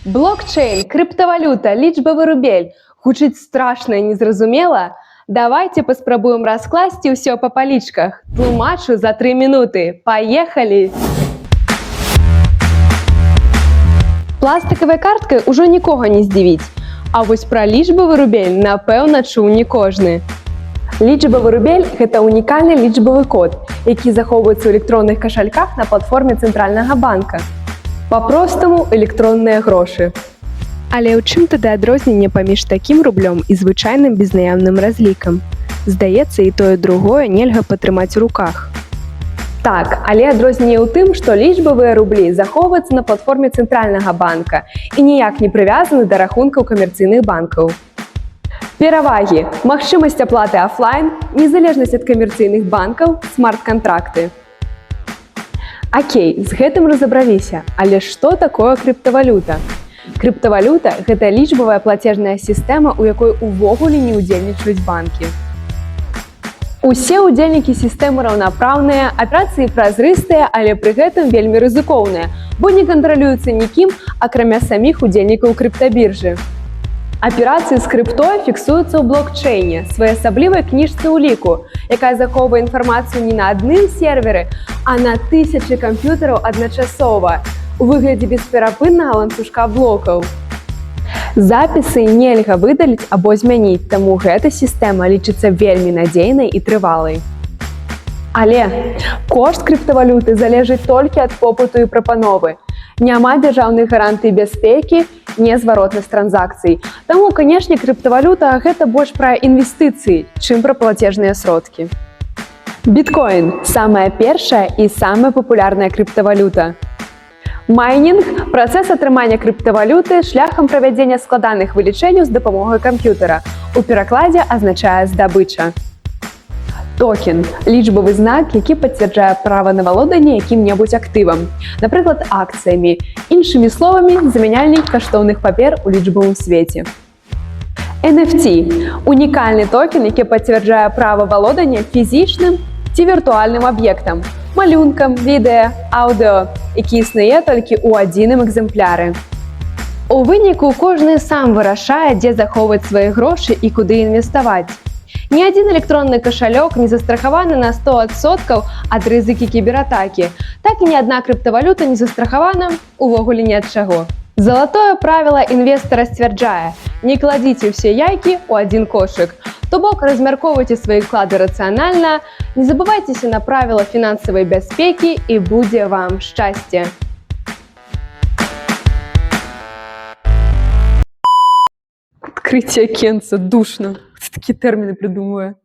Блокчейн, криптавалюта, лічбавы рубель. Гучыць страшна і незразумела? Давайте паспрабуем раскласці ўсё па палічках. Тлумачу за 3 минуты. Паехалі! Пластикавай карткай ужо нікога не здзівіць. А вось пра лічбавы рубель, напэўна, чуў не кожны. Лічбавы рубель – гэта унікальны лічбавы код, які захоўваецца ў электронных кашальках на платформе цэнтральнага банка. Па-простаму электронныя грошы. Але ў чым тады адрозненне паміж такім рублём і звычайным безнаяўным разлікам? Здаецца, і тое другое нельга патрымаць у руках. Так, але адрозненне ў тым, што лічбавыя рублі захоўваюцца на платформе цэнтральнага банка і ніяк не прывязаны да рахункаў камерцыйных банкаў. Перавагі: магчымасць аплаты афлайн, незалежнасць ад камерцыйных банкаў, смарт-кантракты. Акей, з гэтым разабраліся, але што такое крыптавалюта? Крыптавалюта – гэта лічбавая плацежная сістэма, у якой увогуле не ўдзельнічаюць банкі. Усе ўдзельнікі сістэмы раўнапраўныя, аперацыі празрыстыя, але пры гэтым вельмі рызыкоўныя, бо не кантралююцца нікім, акрамя саміх удзельнікаў крыптабіржы. Аперацыі з крыптой фіксуюцца ў блокчейне, своеасаблівай кніжцы ўліку, якая захоўвае інфармацыю не на адным серверы, а на тысячы камп'ютараў адначасова, у выглядзе бесперапыннага ланцужка блокаў. Запісы нельга выдаліць або змяніць, таму гэта сістэма лічыцца вельмі надзейнай і трывалай. Але кошт крыптавалюты залежыць толькі ад попыту і прапановы. Няма дзяржаўных гарантый бяспекі, незваротнасць транзакцый. Таму, канешне, крыптавалюта – гэта больш пра інвестыцыі, чым пра плацежныя сродкі. Біткоін – самая першая і самая папулярная крыптавалюта. Майнінг – працэс атрымання крыптавалюты шляхам правядзення складаных вылічэнняў з дапамогай камп'ютара. У перакладзе азначае здабыча. Токен – лічбавы знак, які пацвярджае права на валоданне якім-небудзь актывам, напрыклад, акцыямі, іншымі словамі, замяняльнік каштоўных папер у лічбавым свеце. NFT – унікальны токен, які пацвярджае права валодання фізічным ці віртуальным аб'ектам, малюнкам, відэа, аўдыо, які існуе толькі ў адзіным экземпляры. У выніку кожны сам вырашае, дзе захоўваць свае грошы і куды інвеставаць. Ні адзін электронны кашалёк не застрахаваны на 100% ад рызыкі кібератакі, так і ні адна крыптавалюта не застрахавана увогуле ні ад чаго. Залатое правіла інвестара сцвярджае: не кладзіце ўсе яйкі ў адзін кошык, то бок размяркоўвайце свае ўклады рацыянальна, не забывайцеся на правіла фінансавай бяспекі і будзе вам шчасце. Адкрыцце акенца, душно. Такія тэрміны прыдумвае.